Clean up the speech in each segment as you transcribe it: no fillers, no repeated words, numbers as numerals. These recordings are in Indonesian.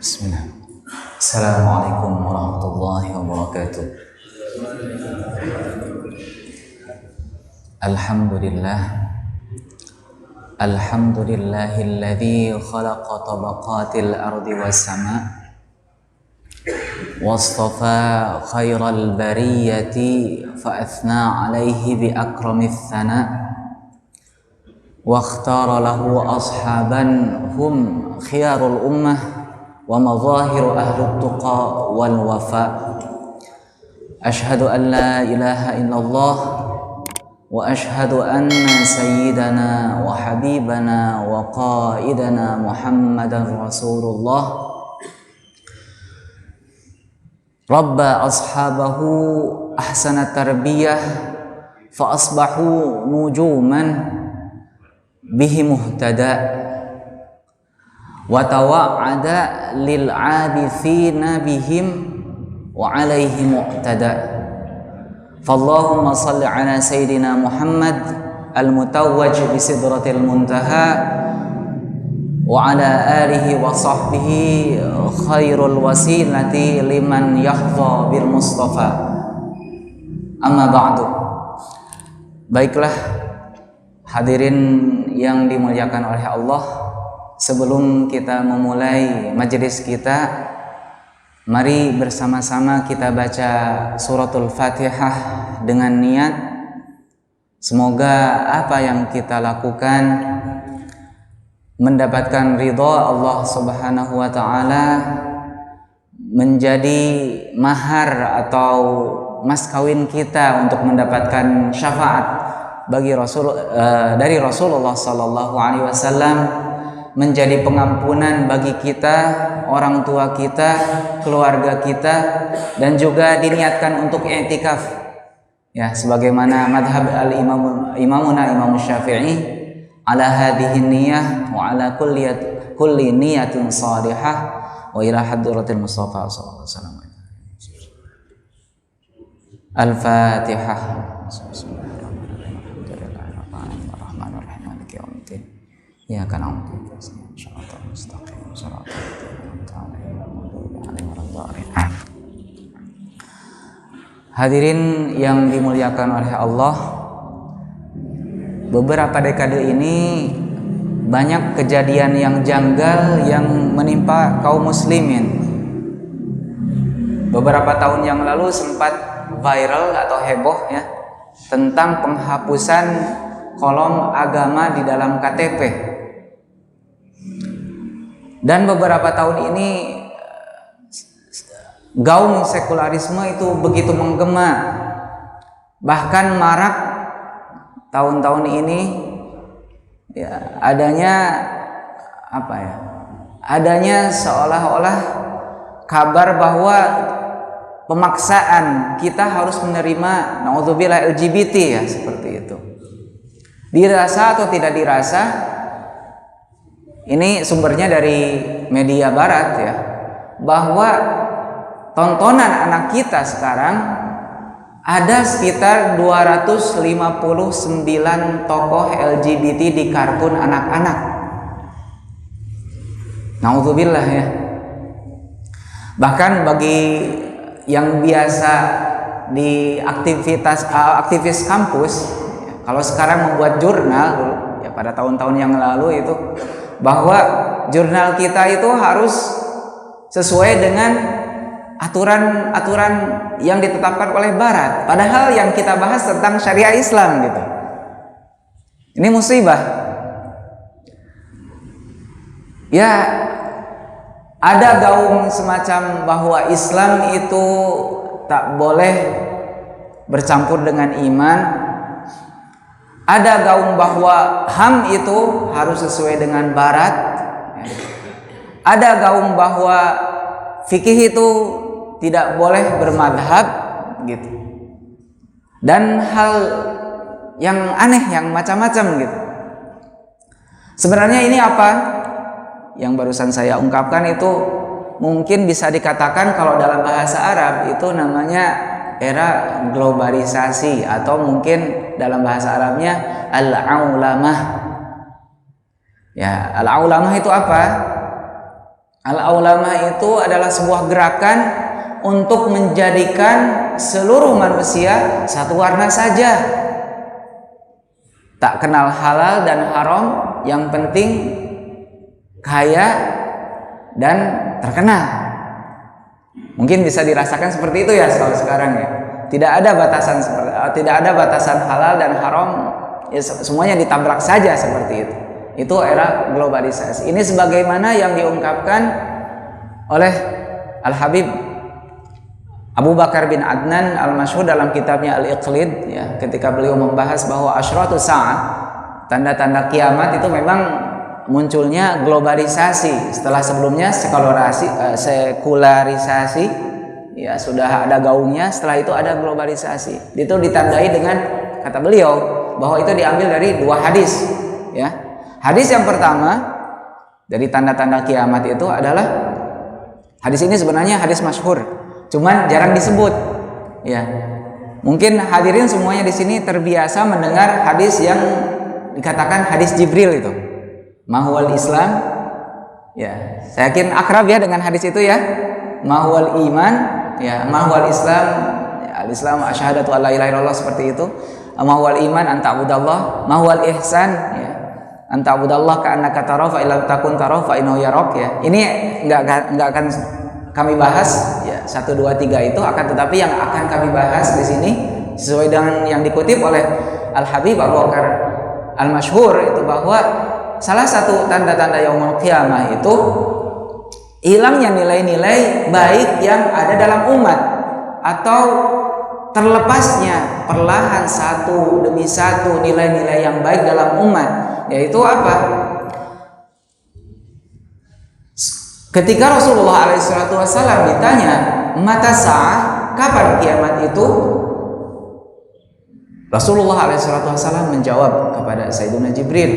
Bismillah. Assalamualaikum warahmatullahi wabarakatuh. Alhamdulillah. Alhamdulillahilladzi khalaqa tabaqatil ardi was sama' wastafa khairal bariyati fa athna alaihi bi akramith thana' wa ikhtara lahu ashaban hum khiyarul ummah wa madhahiru ahlut tuqa wal wafa. Ashhadu an la ilaha illallah wa ashhadu anna sayyidana wa habibana wa qaidana Muhammadan Rasulullah rabba ashabahu ahsana tarbiyah fa asbahu nujuman bihi muhtada wa tawa'ada lil 'abithina bihim wa 'alaihi muqtada. Fallahumma salli ala sayyidina Muhammad al-mutawwaj bi sidratil muntaha wa ala alihi wa sahbihi khairul wasilati liman yahdha bil mustafa. Amma ba'du. Baiklah hadirin yang dimuliakan oleh Allah, sebelum kita memulai majelis kita, mari bersama-sama kita baca suratul Fatihah dengan niat semoga apa yang kita lakukan mendapatkan ridha Allah Subhanahu wa taala, menjadi mahar atau mas kawin kita untuk mendapatkan syafaat bagi dari Rasulullah sallallahu alaihi wasallam, menjadi pengampunan bagi kita, orang tua kita, keluarga kita, dan juga diniatkan untuk i'tikaf. Ya, sebagaimana madhab Imam Syafi'i, ala hadhihi niyyah wa ala kulli niyatin salihah wa ila hadratil Mustafa sallallahu alaihi wasallam. Al-Fatihah. Ya kan hadirin yang dimuliakan oleh Allah, beberapa dekade ini banyak kejadian yang janggal yang menimpa kaum muslimin. Beberapa tahun yang lalu sempat viral atau heboh ya tentang penghapusan kolom agama di dalam KTP. Dan beberapa tahun ini gaung sekularisme itu begitu menggema, bahkan marak tahun-tahun ini ya, adanya seolah-olah kabar bahwa pemaksaan kita harus menerima naudzubillah LGBT ya, seperti itu. Dirasa atau tidak dirasa, ini sumbernya dari media barat ya, bahwa tontonan anak kita sekarang ada sekitar 259 tokoh LGBT di kartun anak-anak. Naudzubillah ya. Bahkan bagi yang biasa di aktivis kampus, kalau sekarang membuat jurnal ya, pada tahun-tahun yang lalu itu, bahwa jurnal kita itu harus sesuai dengan aturan-aturan yang ditetapkan oleh Barat, padahal yang kita bahas tentang syariah Islam gitu. Ini musibah. Ya, ada gaung semacam bahwa Islam itu tak boleh bercampur dengan iman. Ada gaung bahwa HAM itu harus sesuai dengan Barat. Ada gaung bahwa fikih itu tidak boleh bermadhab gitu. Dan hal yang aneh, yang macam-macam gitu. Sebenarnya ini apa? Yang barusan saya ungkapkan itu mungkin bisa dikatakan kalau dalam bahasa Arab itu namanya era globalisasi, atau mungkin dalam bahasa Arabnya al-aulamah. Ya, al-aulamah itu apa? Al-Aulama itu adalah sebuah gerakan untuk menjadikan seluruh manusia satu warna saja, tak kenal halal dan haram, yang penting kaya dan terkenal. Mungkin bisa dirasakan seperti itu ya kalau sekarang ya. Tidak ada batasan halal dan haram, ya semuanya ditabrak saja seperti itu. Itu era globalisasi. Ini sebagaimana yang diungkapkan oleh Al-Habib Abu Bakar bin Adnan Al-Masyhur dalam kitabnya Al-Iqlid ya, ketika beliau membahas bahwa asyratu sa'ah, tanda-tanda kiamat itu memang munculnya globalisasi. Setelah sebelumnya sekularisasi ya, sudah ada gaungnya, setelah itu ada globalisasi. Itu ditandai dengan, kata beliau, bahwa itu diambil dari dua hadis ya. Hadis yang pertama dari tanda-tanda kiamat itu adalah, hadis ini sebenarnya hadis masyhur, cuman jarang disebut ya. Mungkin hadirin semuanya di sini terbiasa mendengar hadis yang dikatakan hadis Jibril itu, mahwal Islam ya. Saya yakin akrab ya dengan hadis itu ya. Mahwal iman ya, mahwal Islam ya, al-Islam asyhadu alla ilaha illallah, seperti itu. Mahwal iman anta'budallah, mahwal ihsan ya, anta'budallah ka'annaka tarahu fa illam takun tarahu fa innahu yarak ya. Ini enggak akan kami bahas ya 1 2 3 itu, akan tetapi yang akan kami bahas di sini sesuai dengan yang dikutip oleh Al-Habib Abu Bakar Al-Masyhur itu, bahwa salah satu tanda-tanda yaumul qiyamah itu hilangnya nilai-nilai baik yang ada dalam umat, atau terlepasnya perlahan satu demi satu nilai-nilai yang baik dalam umat. Yaitu apa? Ketika Rasulullah SAW ditanya mata sa'ah, kapan kiamat itu, Rasulullah SAW menjawab kepada Sayyiduna Jibril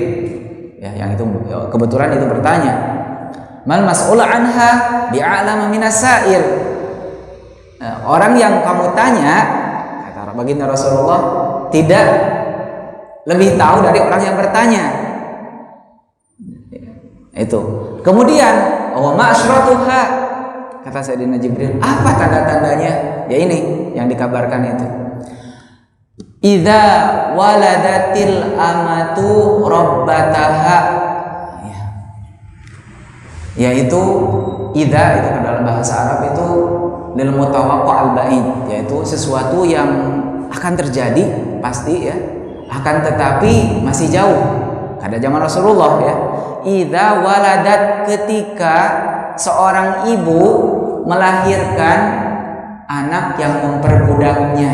ya, yang itu kebetulan itu bertanya, mal mas'ul anha bi'alama minas sa'il. Orang yang kamu tanya, kata baginda Rasulullah, tidak lebih tahu dari orang yang bertanya. Itu. Kemudian, wa ma'asyratuha, kata Sayyidina Jibril, apa tanda-tandanya? Ya ini yang dikabarkan itu. Idza waladatil amatu rabbataha. Ya. Yaitu idza itu dalam bahasa Arab itu lil mutawaqqa al ba'id, yaitu sesuatu yang akan terjadi pasti ya, akan tetapi masih jauh. Pada zaman Rasulullah ya, idza waladat, ketika seorang ibu melahirkan anak yang memperbudaknya.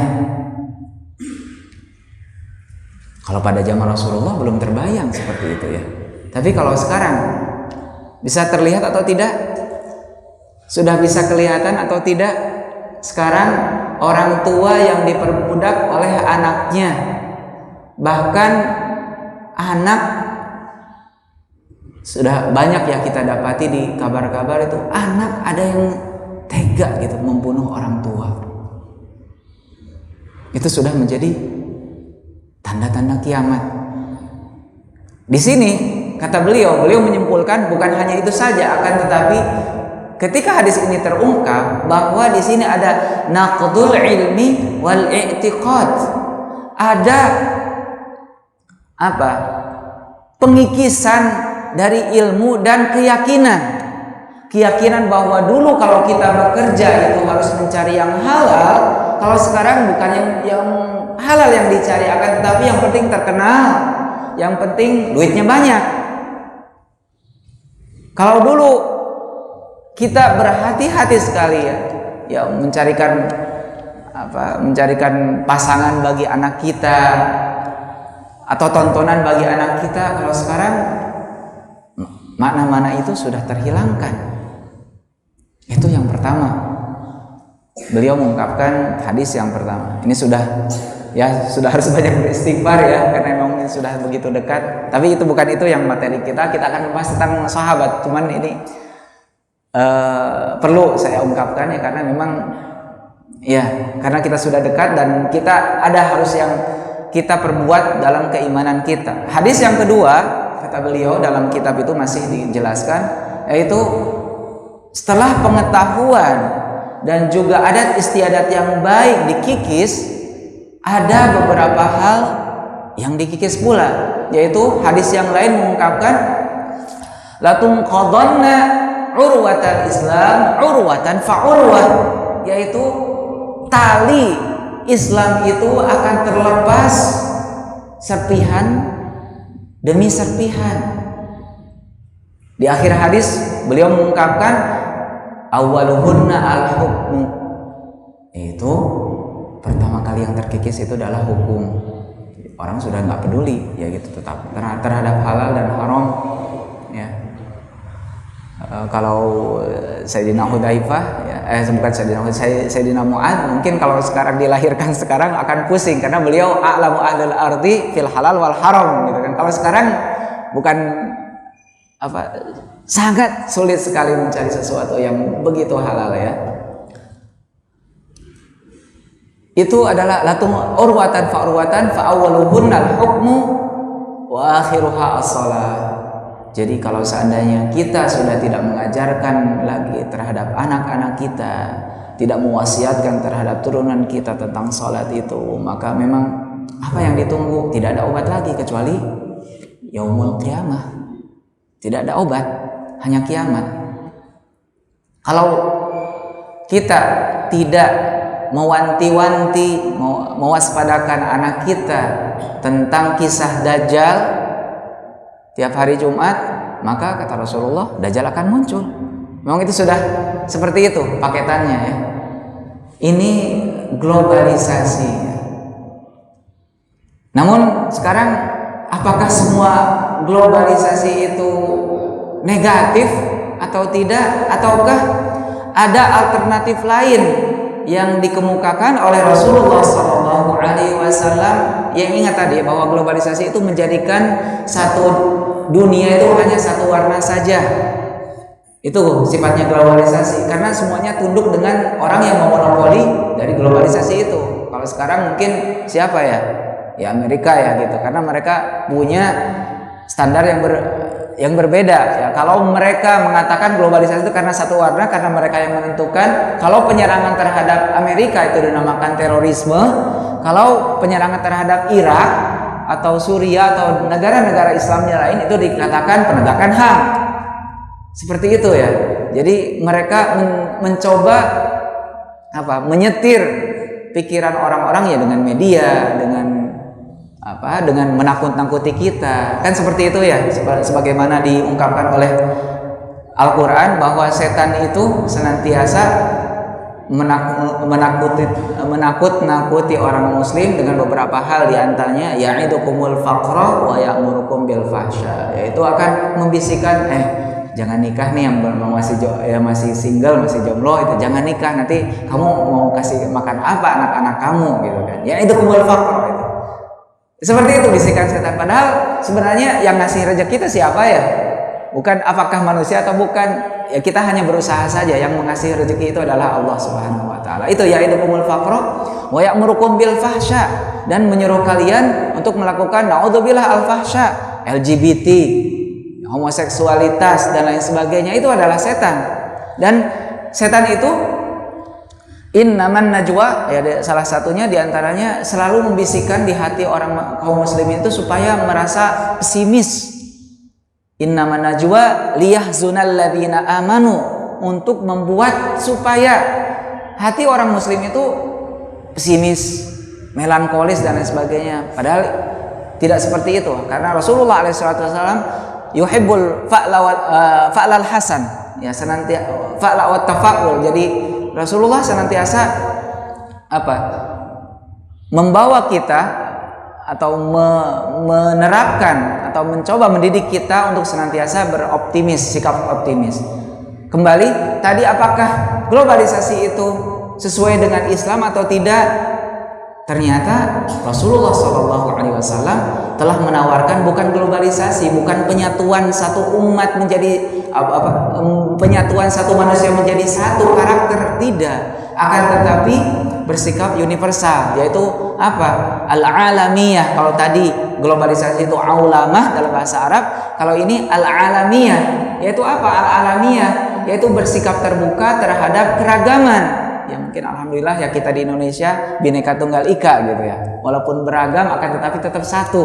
Kalau pada zaman Rasulullah belum terbayang seperti itu ya. Tapi kalau sekarang bisa terlihat atau tidak? Sudah bisa kelihatan atau tidak? Sekarang orang tua yang diperbudak oleh anaknya, bahkan anak, sudah banyak ya kita dapati di kabar-kabar itu, anak ada yang tega gitu membunuh orang tua. Itu sudah menjadi tanda-tanda kiamat. Di sini kata beliau menyimpulkan bukan hanya itu saja, akan tetapi ketika hadis ini terungkap bahwa di sini ada naqdul ilmi wal i'tiqad, ada apa? Pengikisan dari ilmu dan keyakinan bahwa dulu kalau kita bekerja itu harus mencari yang halal, kalau sekarang bukan yang halal yang dicari, akan tetapi yang penting terkenal, yang penting duitnya banyak. Kalau dulu kita berhati-hati sekali ya mencarikan pasangan bagi anak kita atau tontonan bagi anak kita, kalau sekarang makna-makna itu sudah terhilangkan. Itu yang pertama. Beliau mengungkapkan hadis yang pertama. Ini sudah harus banyak beristighfar ya, karena memang ini sudah begitu dekat. Tapi itu bukan itu yang materi kita. Kita akan membahas tentang sahabat. Cuman ini perlu saya ungkapkan ya, karena memang ya, karena kita sudah dekat dan kita ada harus yang kita perbuat dalam keimanan kita. Hadis yang kedua, kata beliau dalam kitab itu masih dijelaskan, yaitu setelah pengetahuan dan juga adat istiadat yang baik dikikis, ada beberapa hal yang dikikis pula, yaitu hadis yang lain mengungkapkan latung qadonna urwatal Islam urwatan fa'urwah, yaitu tali Islam itu akan terlepas serpihan demi serpihan. Di akhir hadis beliau mengungkapkan awaluhunna al-hukmu, itu pertama kali yang terkikis itu adalah hukum. Orang sudah nggak peduli ya gitu, tetap terhadap halal dan haram ya. Kalau Sayyidina Hudzaifah ya, bukan Sayyidina Mu'adz, mungkin kalau sekarang dilahirkan sekarang akan pusing karena beliau a'lamu ahlul ardi fil halal wal haram gitu kan. Kalau sekarang bukan sangat sulit sekali mencari sesuatu yang begitu halal ya. Itu adalah latum urwatan fa'urwatan fa'awwaluhunnal hukmu wa akhiruha as-shalah. Jadi kalau seandainya kita sudah tidak mengajarkan lagi terhadap anak-anak kita, tidak mewasiatkan terhadap turunan kita tentang salat itu, maka memang apa yang ditunggu? Tidak ada obat lagi kecuali yaumul qiyamah. Tidak ada obat, hanya kiamat. Kalau kita tidak mewanti-wanti, mewaspadakan anak kita tentang kisah Dajjal tiap hari Jumat, maka kata Rasulullah, Dajjal akan muncul. Memang itu sudah seperti itu paketannya ya. Ini globalisasi ya. Namun sekarang apakah semua globalisasi itu negatif atau tidak, ataukah ada alternatif lain yang dikemukakan oleh Rasulullah SAW yang ingat tadi bahwa globalisasi itu menjadikan satu dunia itu hanya satu warna saja. Itu sifatnya globalisasi karena semuanya tunduk dengan orang yang memonopoli dari globalisasi itu. Kalau sekarang mungkin siapa ya? Ya Amerika ya gitu, karena mereka punya standar yang berbeda ya. Kalau mereka mengatakan globalisasi itu karena satu warna, karena mereka yang menentukan. Kalau penyerangan terhadap Amerika itu dinamakan terorisme, kalau penyerangan terhadap Irak atau Suriah atau negara-negara Islamnya lain itu dikatakan penegakan HAM. Seperti itu ya. Jadi mereka mencoba menyetir pikiran orang-orang ya dengan media, dengan menakut-nakuti kita, kan seperti itu ya, sebagaimana diungkapkan oleh Al-Quran bahwa setan itu senantiasa menakut-nakuti orang muslim dengan beberapa hal, diantaranya ya'idukumul faqra wa ya'murukum bil fahsya, yaitu akan membisikkan jangan nikah nih, yang masih single, masih jomblo itu jangan nikah, nanti kamu mau kasih makan apa anak-anak kamu gitu kan, ya'idukumul faqra itu. Seperti itu bisikan setan. Padahal sebenarnya yang ngasih rezeki kita siapa ya? Bukan apakah manusia atau bukan? Ya kita hanya berusaha saja. Yang mengasih rezeki itu adalah Allah Subhanahu wa taala. Itu ya'idukumul faqra wa ya'murukum bil fahsya, dan menyuruh kalian untuk melakukan naudzubillah al fahsya, LGBT, homoseksualitas dan lain sebagainya. Itu adalah setan. Dan setan itu innaman najwa ya, salah satunya diantaranya selalu membisikkan di hati orang kaum muslimin itu supaya merasa pesimis. Innaman najwa liyahzunal ladzina amanu, untuk membuat supaya hati orang muslim itu pesimis, melankolis dan lain sebagainya. Padahal tidak seperti itu, karena Rasulullah SAW yuhibbul fa'lal hasan ya, senantiasa fa'la wat tafa'ul. Jadi Rasulullah senantiasa membawa kita atau menerapkan atau mencoba mendidik kita untuk senantiasa beroptimis, sikap optimis. Kembali tadi, apakah globalisasi itu sesuai dengan Islam atau tidak? Ternyata Rasulullah SAW telah menawarkan bukan globalisasi, bukan penyatuan satu umat menjadi penyatuan satu manusia menjadi satu karakter, tidak, akan tetapi bersikap universal, yaitu al-alamiyah. Kalau tadi globalisasi itu aulamah dalam bahasa Arab, kalau ini al-alamiyah, yaitu al-alamiyah, yaitu bersikap terbuka terhadap keragaman. Ya mungkin alhamdulillah ya kita di Indonesia Bhinneka Tunggal Ika gitu ya. Walaupun beragam akan tetapi tetap satu.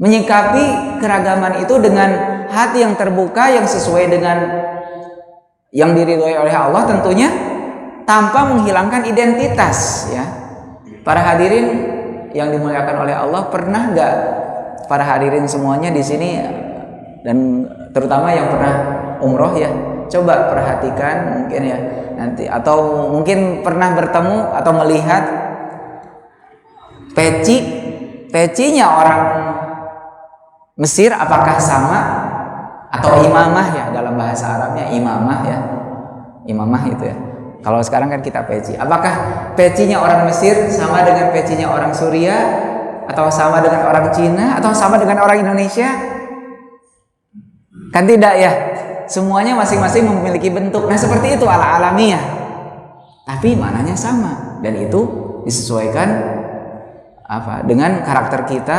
Menyikapi keragaman itu dengan hati yang terbuka yang sesuai dengan yang diridhoi oleh Allah tentunya, tanpa menghilangkan identitas ya. Para hadirin yang dimuliakan oleh Allah, pernah nggak para hadirin semuanya di sini dan terutama yang pernah umroh ya, coba perhatikan mungkin ya nanti, atau mungkin pernah bertemu atau melihat pecinya orang Mesir apakah sama, atau imamah ya dalam bahasa Arabnya imamah ya, imamah itu ya. Kalau sekarang kan kita peci. Apakah pecinya orang Mesir sama dengan pecinya orang Suriah, atau sama dengan orang Cina, atau sama dengan orang Indonesia? Kan tidak ya. Semuanya masing-masing memiliki bentuk. Nah seperti itu ala alamiah. Tapi maknanya sama dan itu disesuaikan dengan karakter kita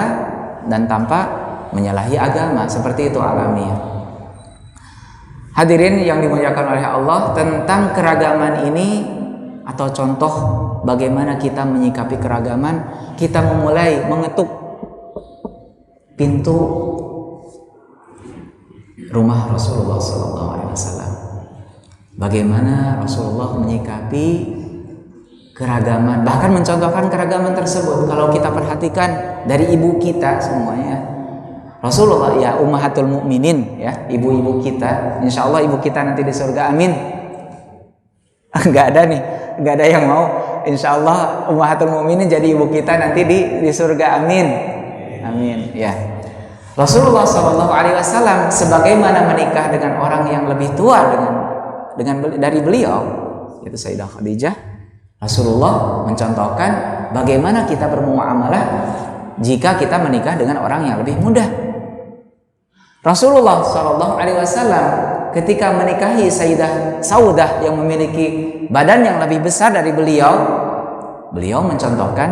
dan tanpa menyalahi agama. Seperti itu alamiah. Hadirin yang dimuliakan oleh Allah, tentang keragaman ini atau contoh bagaimana kita menyikapi keragaman, kita memulai mengetuk pintu rumah Rasulullah SAW. Bagaimana Rasulullah menyikapi keragaman, bahkan mencontohkan keragaman tersebut. Kalau kita perhatikan dari ibu kita semuanya, Rasulullah ya ummahatul mukminin ya, ibu-ibu kita. Insya Allah ibu kita nanti di surga, amin. Nggak ada yang mau. Insya Allah ummahatul mukminin jadi ibu kita nanti di surga, amin, amin ya. Rasulullah SAW sebagaimana menikah dengan orang yang lebih tua dari beliau, yaitu Sayyidah Khadijah, Rasulullah mencontohkan bagaimana kita bermuamalah jika kita menikah dengan orang yang lebih muda. Rasulullah SAW ketika menikahi Sayyidah Saudah yang memiliki badan yang lebih besar dari beliau, beliau mencontohkan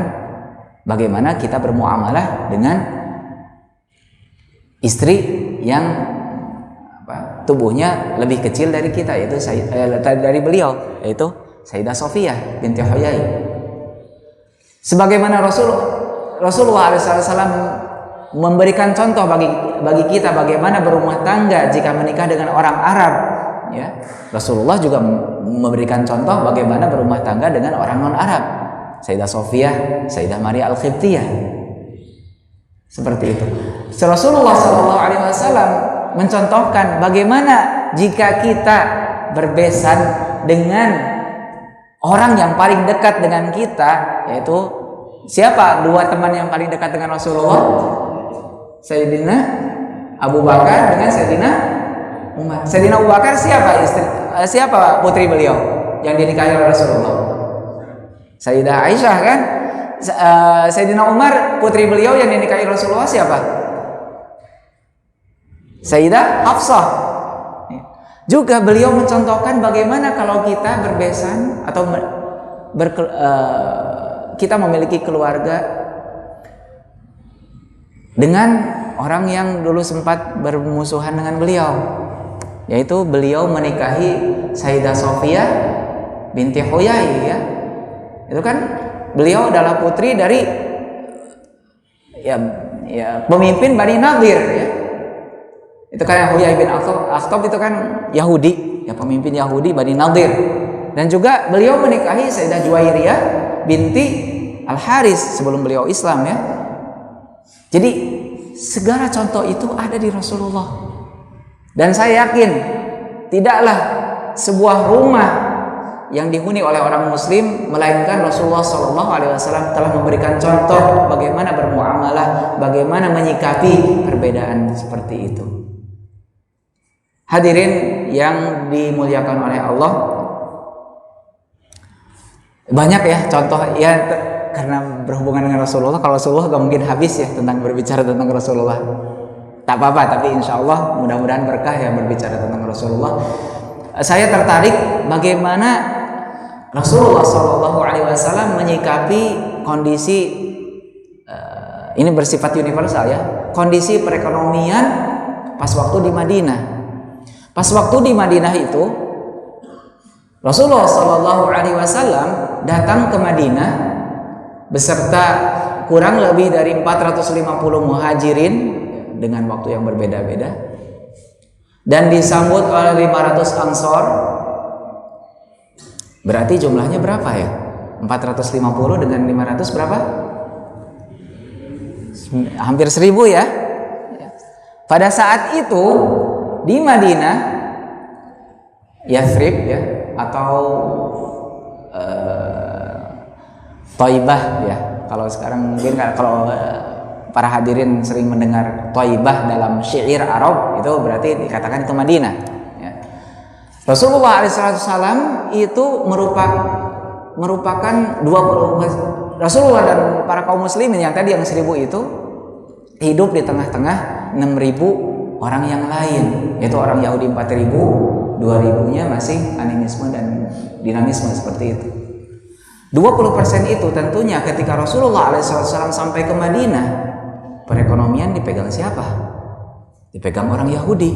bagaimana kita bermuamalah dengan istri yang tubuhnya lebih kecil dari kita, yaitu dari beliau, yaitu Sayyidah Sofiyah binti Huyai. Sebagaimana Rasulullah SAW memberikan contoh bagi kita bagaimana berumah tangga jika menikah dengan orang Arab ya. Rasulullah juga memberikan contoh bagaimana berumah tangga dengan orang non Arab, Sayyidah Sofiyah, Sayyidah Maria Al-Qibtiyah. Seperti itu. Rasulullah SAW mencontohkan bagaimana jika kita berbesan dengan orang yang paling dekat dengan kita, yaitu siapa dua teman yang paling dekat dengan Rasulullah? Sayyidina Abu Bakar dengan Sayyidina Umar. Sayyidina Abu Bakar siapa putri beliau yang dinikahi oleh Rasulullah? Sayyidah Aisyah kan? Sayyidina Umar putri beliau yang dinikahi Rasulullah siapa? Sayyidah Hafsah. Juga beliau mencontohkan bagaimana kalau kita berbesan atau kita memiliki keluarga dengan orang yang dulu sempat bermusuhan dengan beliau, yaitu beliau menikahi Sayyidah Sofiyah binti Huyai ya. Itu kan beliau adalah putri dari pemimpin Bani Nadir ya. Itu kan Huyai bin Akhtab itu kan Yahudi ya, pemimpin Yahudi Bani Nadir. Dan juga beliau menikahi Sayyidah Juwairiyah binti Al-Haris sebelum beliau Islam ya. Jadi segala contoh itu ada di Rasulullah. Dan saya yakin tidaklah sebuah rumah yang dihuni oleh orang muslim melainkan Rasulullah SAW telah memberikan contoh bagaimana bermuamalah, bagaimana menyikapi perbedaan seperti itu. Hadirin yang dimuliakan oleh Allah, banyak ya contoh ya, karena berhubungan dengan Rasulullah. Kalau Rasulullah gak mungkin habis ya tentang berbicara tentang Rasulullah. Tak apa-apa, tapi insya Allah mudah-mudahan berkah ya berbicara tentang Rasulullah. Saya tertarik bagaimana Rasulullah SAW menyikapi kondisi ini bersifat universal ya, kondisi perekonomian pas waktu di Madinah. Pas waktu di Madinah itu, Rasulullah Shallallahu Alaihi Wasallam datang ke Madinah beserta kurang lebih dari 450 muhajirin dengan waktu yang berbeda-beda, dan disambut oleh 500 ansor. Berarti jumlahnya berapa ya? 450 dengan 500 berapa? Hampir 1000 ya. Pada saat itu di Madinah, Yathrib ya, atau Thaibah ya. Kalau sekarang mungkin kalau para hadirin sering mendengar Thaibah dalam syair Arab, itu berarti dikatakan itu Madinah ya. Rasulullah SAW itu merupakan 20 Rasulullah dan para kaum muslimin yang tadi yang 1000 itu hidup di tengah-tengah 6000 orang yang lain, yaitu orang Yahudi 4000, 2000-nya masih animisme dan dinamisme seperti itu. 20% itu tentunya ketika Rasulullah SAW sampai ke Madinah, perekonomian dipegang siapa? Dipegang orang Yahudi.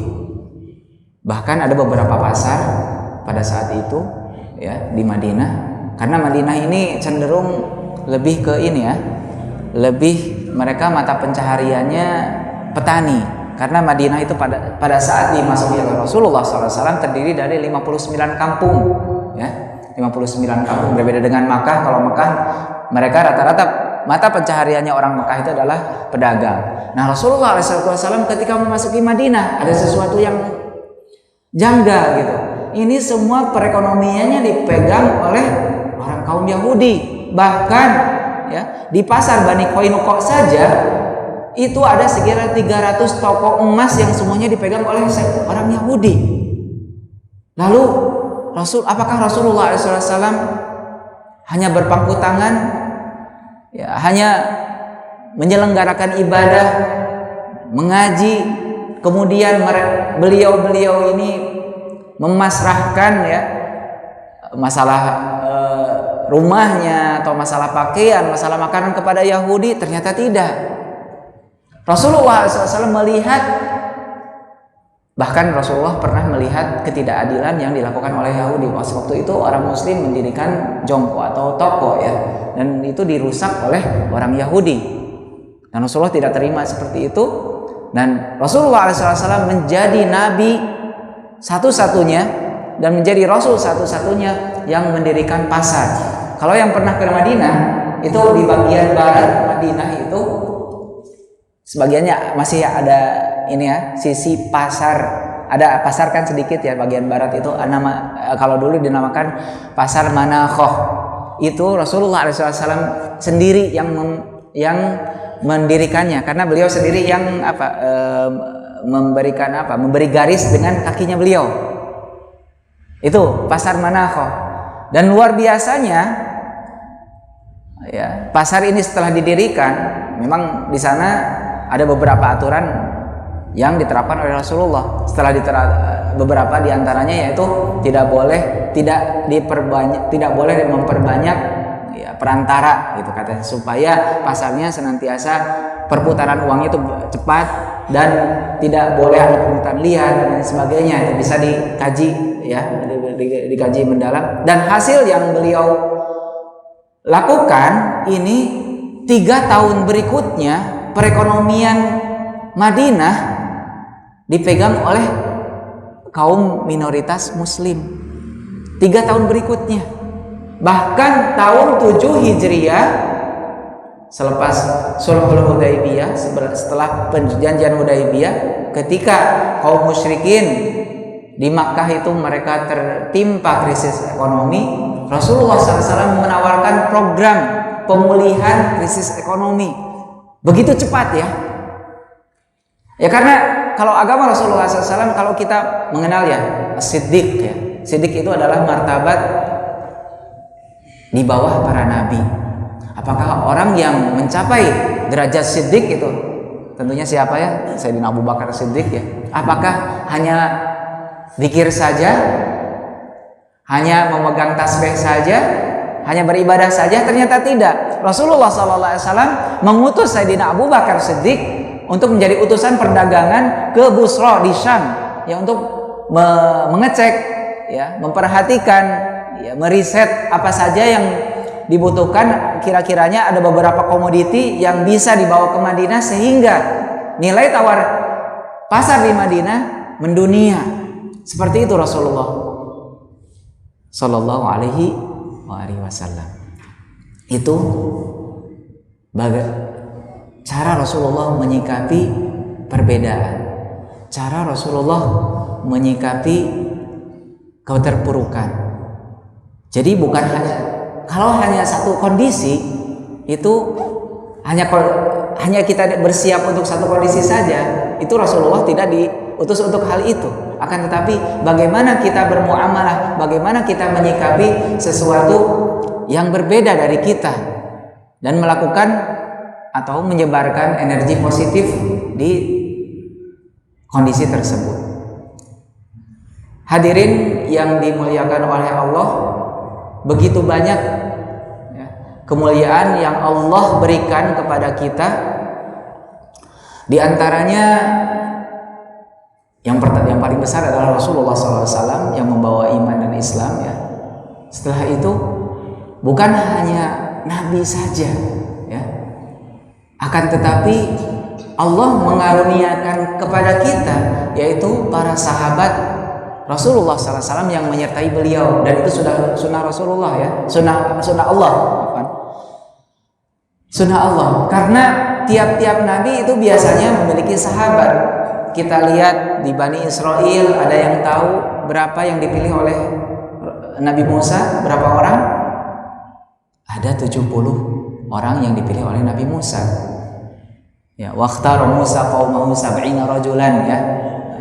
Bahkan ada beberapa pasar pada saat itu ya di Madinah, karena Madinah ini cenderung lebih ke ini ya, lebih mereka mata pencahariannya petani, karena Madinah itu pada saat dimasuki oleh Rasulullah SAW terdiri dari 59 kampung ya, 59 kampung. Berbeda dengan Makkah. Kalau Makkah mereka rata-rata mata pencahariannya orang Makkah itu adalah pedagang. Nah, Rasulullah SAW ketika memasuki Madinah ada sesuatu yang janggal gitu. Ini semua perekonomiannya dipegang oleh orang kaum Yahudi. Bahkan ya, di pasar Bani Qainuqa saja itu ada sekitar 300 toko emas yang semuanya dipegang oleh orang Yahudi. Lalu apakah Rasulullah SAW hanya berpangku tangan ya, hanya menyelenggarakan ibadah, mengaji, kemudian beliau ini memasrahkan ya masalah rumahnya atau masalah pakaian, masalah makanan kepada Yahudi? Ternyata tidak. Rasulullah SAW melihat, bahkan Rasulullah pernah melihat ketidakadilan yang dilakukan oleh Yahudi. Waktu itu orang Muslim mendirikan jongko atau toko ya, dan itu dirusak oleh orang Yahudi. Dan Rasulullah tidak terima seperti itu. Dan Rasulullah SAW menjadi Nabi satu-satunya dan menjadi Rasul satu-satunya yang mendirikan pasar. Kalau yang pernah ke Madinah, itu di bagian barat Madinah itu sebagiannya masih ada ini ya, sisi pasar. Ada pasar kan sedikit ya, bagian barat itu kalau dulu dinamakan pasar Manakhoh. Itu Rasulullah SAW sendiri yang mendirikannya, karena beliau sendiri yang memberi garis dengan kakinya beliau. Itu pasar Manakhoh. Dan luar biasanya ya, pasar ini setelah didirikan, memang di sana ada beberapa aturan yang diterapkan oleh Rasulullah. Beberapa diantaranya yaitu tidak boleh memperbanyak ya, perantara gitu katanya, supaya pasarnya senantiasa perputaran uang itu cepat dan tidak boleh ada pungutan liar dan sebagainya. Itu bisa dikaji ya, dikaji mendalam. Dan hasil yang beliau lakukan ini 3 tahun berikutnya perekonomian Madinah dipegang oleh kaum minoritas Muslim. 3 tahun berikutnya, bahkan tahun 7 Hijriah, selepas Sulhul Hudaybiyah, setelah perjanjian Hudaybiyah, ketika kaum musyrikin di Makkah itu mereka tertimpa krisis ekonomi, Rasulullah SAW menawarkan program pemulihan krisis ekonomi begitu cepat ya. Ya karena kalau agama Rasulullah SAW, kalau kita mengenal ya Siddiq ya, Siddiq itu adalah martabat di bawah para nabi. Apakah orang yang mencapai derajat Siddiq itu tentunya siapa ya? Sayyidina Abu Bakar Siddiq ya. Apakah hanya zikir saja, hanya memegang tasbih saja, hanya beribadah saja? Ternyata tidak. Rasulullah SAW mengutus Sayyidina Abu Bakar Siddiq untuk menjadi utusan perdagangan ke Busra di Syam ya, untuk mengecek, ya, memperhatikan, ya, meriset apa saja yang dibutuhkan. Kira-kiranya ada beberapa komoditi yang bisa dibawa ke Madinah sehingga nilai tawar pasar di Madinah mendunia. Seperti itu Rasulullah Sallallahu Alaihi Wasallam. Itu cara Rasulullah menyikapi perbedaan, cara Rasulullah menyikapi keterpurukan. Jadi bukan kalau hanya satu kondisi itu hanya kita bersiap untuk satu kondisi saja, itu Rasulullah tidak diutus untuk hal itu. Akan tetapi bagaimana kita bermuamalah, bagaimana kita menyikapi sesuatu yang berbeda dari kita dan melakukan atau menyebarkan energi positif di kondisi tersebut. Hadirin yang dimuliakan oleh Allah, begitu banyak, ya, kemuliaan yang Allah berikan kepada kita. Di antaranya yang paling besar adalah Rasulullah SAW yang membawa iman dan Islam, ya. Setelah itu bukan hanya Nabi saja, ya, akan tetapi Allah mengaruniakan kepada kita yaitu para sahabat Rasulullah SAW yang menyertai beliau, dan itu sudah sunnah Rasulullah, ya, sunnah Allah, sunnah Allah. Karena tiap-tiap Nabi itu biasanya memiliki sahabat. Kita lihat di Bani Israel, ada yang tahu berapa yang dipilih oleh Nabi Musa, berapa orang? Ada 70 orang yang dipilih oleh Nabi Musa. Ya, waqtara Musa qaumahu 70 rajulan, ya,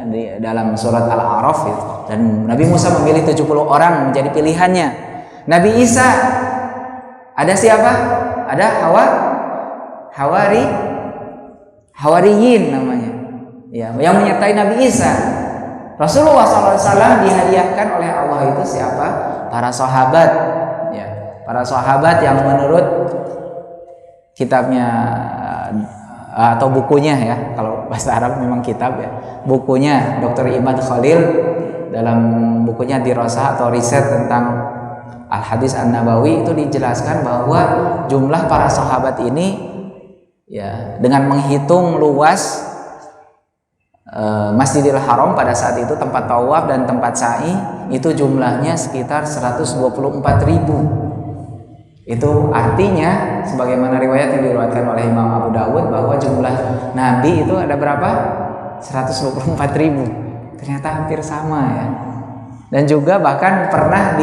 di dalam surat Al-A'raf itu. Dan Nabi Musa memilih 70 orang menjadi pilihannya. Nabi Isa ada siapa? Ada Hawariyin namanya, ya, yang menyertai Nabi Isa. Rasulullah SAW dihadiahkan oleh Allah itu siapa? Para sahabat, ya, para sahabat yang menurut kitabnya atau bukunya, ya, kalau bahasa Arab memang kitab, ya, bukunya Dr. Imad Khalil dalam bukunya Dirasah atau riset tentang Al-Hadis An-Nabawi itu dijelaskan bahwa jumlah para sahabat ini, ya, dengan menghitung luas Masjidil Haram pada saat itu, tempat tawaf dan tempat sa'i, itu jumlahnya sekitar 124.000. Itu artinya sebagaimana riwayat yang diriwayatkan oleh Imam Abu Dawud bahwa jumlah Nabi itu ada berapa? 124.000. Ternyata hampir sama, ya. Dan juga bahkan pernah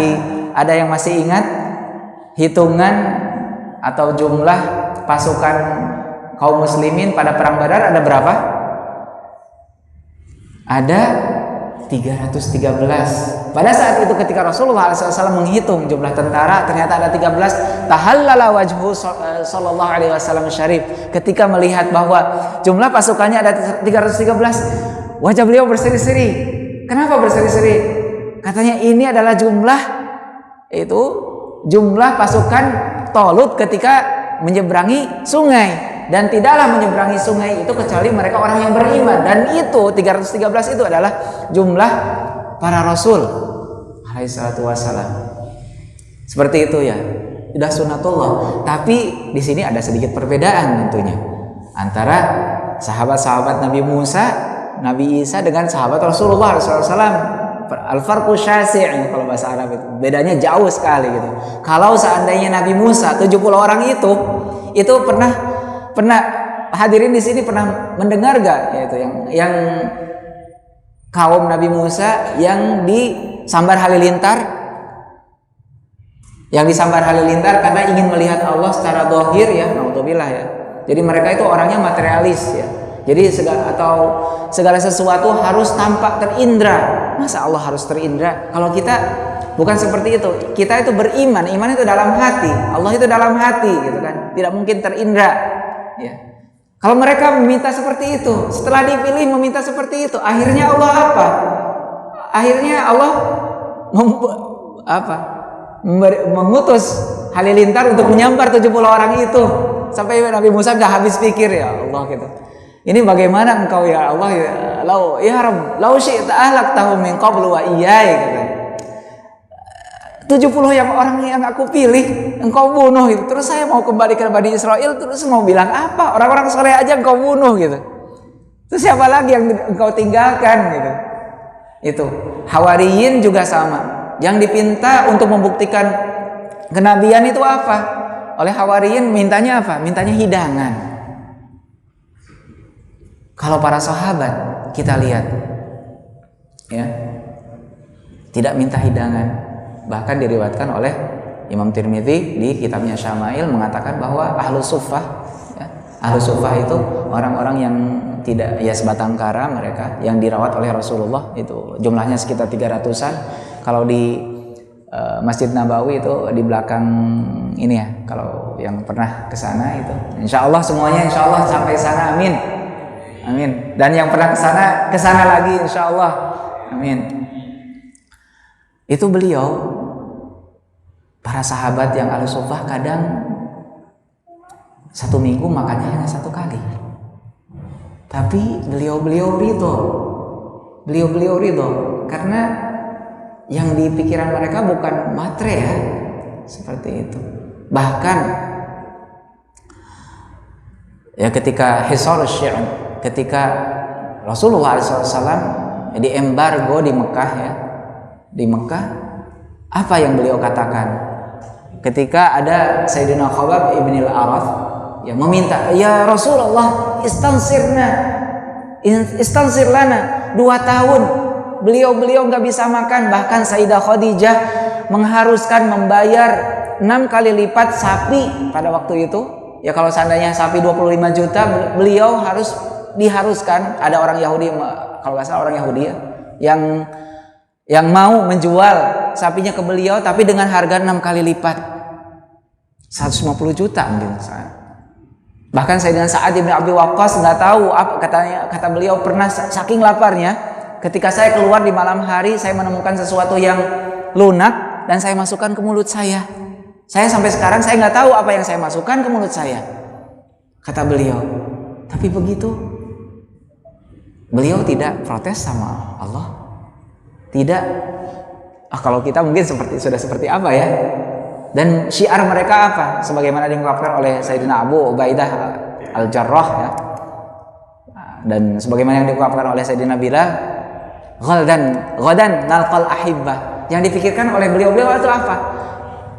ada yang masih ingat hitungan atau jumlah pasukan kaum muslimin pada perang Badar ada berapa? Ada 313. Pada saat itu ketika Rasulullah SAW menghitung jumlah tentara, ternyata ada 13. Tahallala wajhu sallallahu alaihi wasallam syarif. Ketika melihat bahwa jumlah pasukannya ada 313, wajah beliau berseri-seri. Kenapa berseri-seri? Katanya ini adalah jumlah pasukan Talut ketika menyeberangi sungai. Dan tidaklah menyeberangi sungai itu kecuali mereka orang yang beriman. Dan itu 313 itu adalah jumlah para Rasul alaihissalatu wassalam. Seperti itu, ya, sudah sunnatullah. Tapi di sini ada sedikit perbedaan tentunya antara sahabat-sahabat Nabi Musa, Nabi Isa dengan sahabat Rasulullah SAW. Al-farqu syasi', kalau bahasa Arab itu bedanya jauh sekali gitu. Kalau seandainya Nabi Musa 70 orang itu pernah hadirin di sini pernah mendengar gak, yaitu yang kaum Nabi Musa yang disambar halilintar, karena ingin melihat Allah secara zahir, ya, naudzubillah, ya. Jadi mereka itu orangnya materialis, ya. Jadi segala sesuatu harus tampak terindra. Masa Allah harus terindra? Kalau kita bukan seperti itu. Kita itu beriman, iman itu dalam hati, Allah itu dalam hati, gitu kan. Tidak mungkin terindra, ya. Kalau mereka meminta seperti itu, setelah dipilih meminta seperti itu, akhirnya Allah apa? Akhirnya Allah mengutus halilintar untuk menyambar 70 orang itu. Sampai Nabi Musa gak habis pikir, ya Allah, gitu. Ini bagaimana engkau ya Allah ya, ya Rabb, lau syi'ta ahlaktahum min qablu wa iyyai, kata. 70 orang yang aku pilih engkau bunuh gitu. Terus saya mau kembali ke Bani Israel, terus mau bilang apa? Orang-orang soleh aja engkau bunuh gitu. Terus siapa lagi yang engkau tinggalkan gitu. Itu Hawariyin juga sama. Yang dipinta untuk membuktikan kenabian itu apa? Oleh Hawariyin mintanya apa? Mintanya hidangan. Kalau para sahabat kita lihat ya, tidak minta hidangan. Bahkan diriwayatkan oleh Imam Tirmidzi di kitabnya Syama'il mengatakan bahwa Ahlus Suffah ya, Ahlus Suffah itu orang-orang yang tidak ya sebatang kara mereka yang dirawat oleh Rasulullah, itu jumlahnya sekitar 300-an. Kalau di Masjid Nabawi itu di belakang ini ya, kalau yang pernah ke sana itu insya Allah semuanya insya Allah sampai sana, amin amin, dan yang pernah ke sana lagi insya Allah, amin. Itu beliau para sahabat yang Ahlus Suffah kadang 1 minggu makannya hanya 1 kali. Tapi beliau ridho karena yang di pikiran mereka bukan matre ya, seperti itu. Bahkan ya ketika Hisar Syi'an, ketika Rasulullah SAW diembargo di Mekah ya, di Mekah, apa yang beliau katakan ketika ada Sayyidina Khabbab ibn al-Arath yang meminta, ya Rasulullah istansir lana 2 tahun beliau nggak bisa makan, bahkan Sayyidah Khadijah mengharuskan membayar 6 kali lipat sapi pada waktu itu ya. Kalau seandainya sapi 25 juta, beliau diharuskan, ada orang Yahudi, kalau nggak salah orang Yahudi ya, yang mau menjual sapinya ke beliau tapi dengan harga 6 kali lipat, 150 juta mungkin. Bahkan Sayyidina Sa'ad bin Abi Waqqas nggak tahu apa, kata beliau pernah saking laparnya, ketika saya keluar di malam hari saya menemukan sesuatu yang lunak dan saya masukkan ke mulut saya. Saya sampai sekarang saya nggak tahu apa yang saya masukkan ke mulut saya, kata beliau. Tapi begitu beliau tidak protes sama Allah. Tidak. Kalau kita mungkin sudah seperti apa ya? Dan syiar mereka apa? Sebagaimana diungkapkan oleh Sayyidina Abu Ubaidah Al-Jarrah ya. Dan sebagaimana yang diungkapkan oleh Sayyidina Bilal, ghadan nalqal ahibbah. Yang dipikirkan oleh beliau itu apa?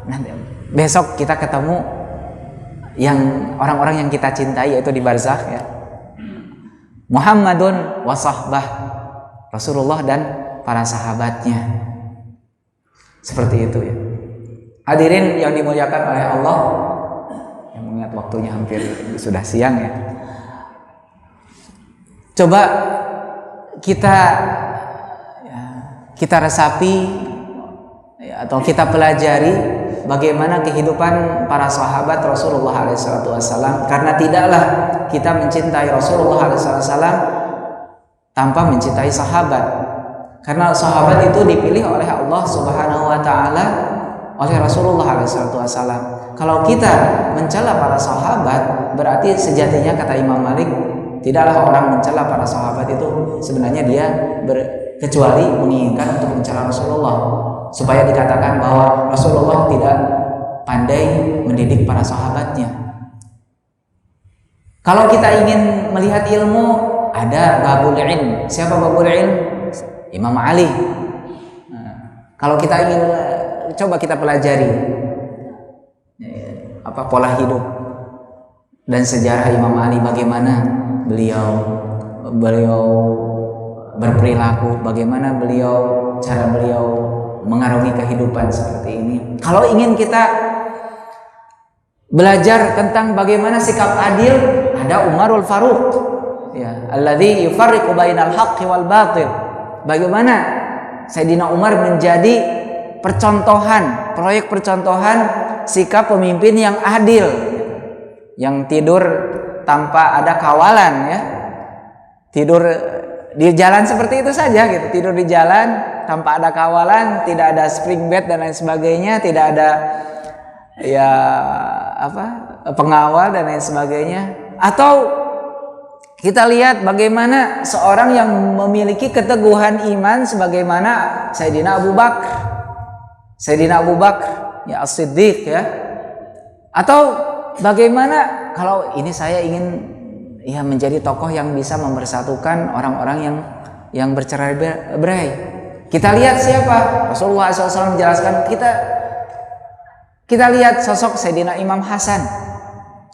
Nanti besok kita ketemu yang orang-orang yang kita cintai, yaitu di barzakh ya. Muhammadun wa sahbah, Rasulullah dan para sahabatnya. Seperti itu ya. Hadirin yang dimuliakan oleh Allah, yang mengingat waktunya hampir sudah siang ya. Coba kita resapi ya, atau kita pelajari bagaimana kehidupan para sahabat Rasulullah SAW. Karena tidaklah kita mencintai Rasulullah SAW tanpa mencintai sahabat. Karena sahabat itu dipilih oleh Allah Subhanahu wa Ta'ala, oleh Rasulullah SAW. Kalau kita mencela para sahabat, berarti sejatinya kata Imam Malik, tidaklah orang mencela para sahabat itu sebenarnya dia kecuali menginginkan untuk mencela Rasulullah, supaya dikatakan bahwa Rasulullah tidak pandai mendidik para sahabatnya. Kalau kita ingin melihat ilmu, ada babul ilm. Siapa babul ilm? Imam Ali. Kalau kita ingin coba kita pelajari apa pola hidup dan sejarah Imam Ali, bagaimana beliau berperilaku, bagaimana cara beliau mengarungi kehidupan seperti ini. Kalau ingin kita belajar tentang bagaimana sikap adil, ada Umarul Faruq ya, alladzi yufarriqu bainal haqqi wal batil. Bagaimana Sayyidina Umar menjadi proyek percontohan sikap pemimpin yang adil, yang tidur tanpa ada kawalan ya, tidur di jalan seperti itu saja gitu, tidur di jalan tanpa ada kawalan, tidak ada spring bed dan lain sebagainya, tidak ada pengawal dan lain sebagainya. Atau Kita lihat bagaimana seorang yang memiliki keteguhan iman sebagaimana Sayyidina Abu Bakar. Sayyidina Abu Bakar ya As-Siddiq ya. Atau bagaimana kalau ini saya ingin ya menjadi tokoh yang bisa mempersatukan orang-orang yang bercerai-berai. Kita lihat siapa? Rasulullah SAW menjelaskan, kita lihat sosok Sayyidina Imam Hasan.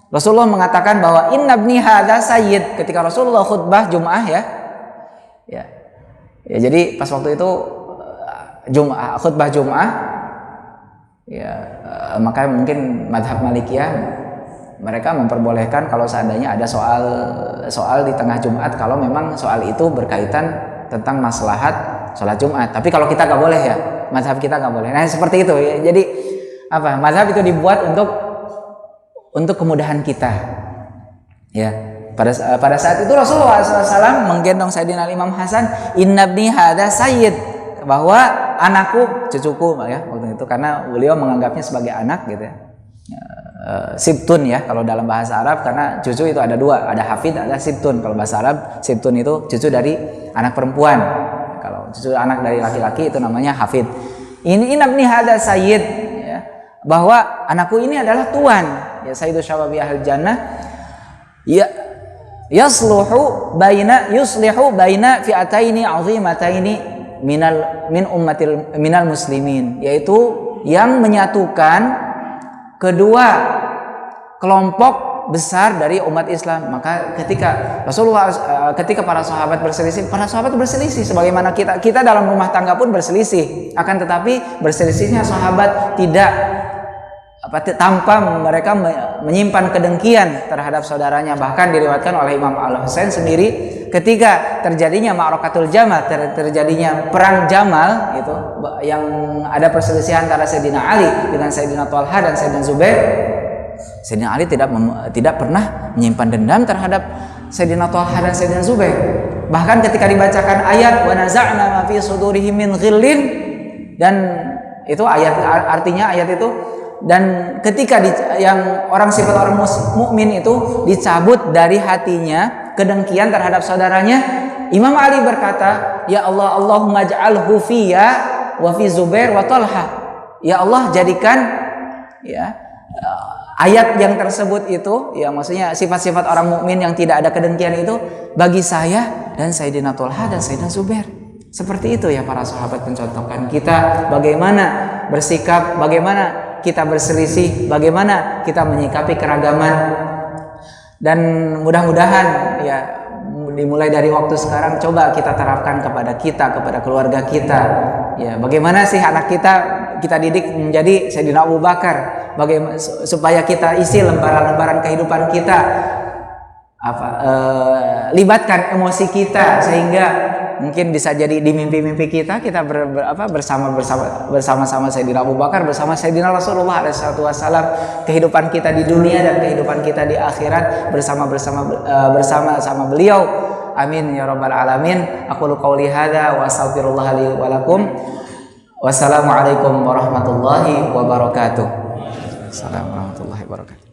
Rasulullah mengatakan bahwa inna ibni hadza sayyid ketika Rasulullah khutbah Jum'ah ya. Jadi pas waktu itu khutbah Jum'ah ya, maka mungkin madhab Malikiyah mereka memperbolehkan kalau seandainya ada soal di tengah Jumat, kalau memang soal itu berkaitan tentang maslahat sholat Jumat. Tapi kalau kita nggak boleh ya, madhab kita nggak boleh. Nah seperti itu ya. Jadi madhab itu dibuat untuk kemudahan kita ya. Pada saat itu Rasulullah SAW menggendong Sayyidina Imam Hasan, inna ibni hadza sayyid, bahwa anakku, cucuku ya waktu itu, karena beliau menganggapnya sebagai anak gitu ya. Sibtun ya kalau dalam bahasa Arab, karena cucu itu ada dua, ada hafid, ada sibtun. Kalau bahasa Arab sibtun itu cucu dari anak perempuan, kalau cucu anak dari laki-laki itu namanya hafid. Ini inna ibni hadza sayyid ya, bahwa anakku ini adalah tuan ya, sayyidu syababi ahli jannah ya, yuslihu baina fi'ataini 'azimataini minal muslimin, yaitu yang menyatukan kedua kelompok besar dari umat Islam. Maka ketika para sahabat berselisih sebagaimana kita dalam rumah tangga pun berselisih, akan tetapi berselisihnya sahabat tidak tanpa mereka menyimpan kedengkian terhadap saudaranya. Bahkan diriwayatkan oleh Imam Al-Husain sendiri, ketika terjadinya Ma'rakatul Jamal, terjadinya perang Jamal itu, yang ada perselisihan antara Sayyidina Ali dengan Sayyidina Thalhah dan Sayyidina Zubair, Sayyidina Ali tidak pernah menyimpan dendam terhadap Sayyidina Thalhah dan Sayyidina Zubair. Bahkan ketika dibacakan ayat wa naza'na ma fi sudurihim min ghillin, dan itu artinya ayat itu, dan ketika yang sifat orang mukmin itu dicabut dari hatinya kedengkian terhadap saudaranya, Imam Ali berkata, ya Allah, Allahumma ja'alhu fiyya wa fi Zubair wa Thalhah. Ya Allah, jadikan ya ayat yang tersebut itu, ya maksudnya sifat-sifat orang mukmin yang tidak ada kedengkian itu bagi saya dan Sayyidina Thalhah dan Sayyidina Zubair. Seperti itu ya para sahabat, mencontohkan kita bagaimana bersikap, bagaimana kita berselisih, bagaimana kita menyikapi keragaman. Dan mudah-mudahan ya dimulai dari waktu sekarang coba kita terapkan kepada keluarga kita ya, bagaimana sih anak kita didik menjadi Sayyidina Abu Bakar, bagaimana supaya kita isi lembaran-lembaran kehidupan kita, libatkan emosi kita, sehingga mungkin bisa jadi di mimpi-mimpi kita bersama-sama Sayyidina Abu Bakar, bersama Sayyidina Rasulullah SAW, kehidupan kita di dunia dan kehidupan kita di akhirat bersama beliau. Amin ya rabbal alamin. Aqulu qouli hadza wa astaghfirullah li wa lakum. Wassalamualaikum warahmatullahi wabarakatuh. Assalamualaikum warahmatullahi wabarakatuh.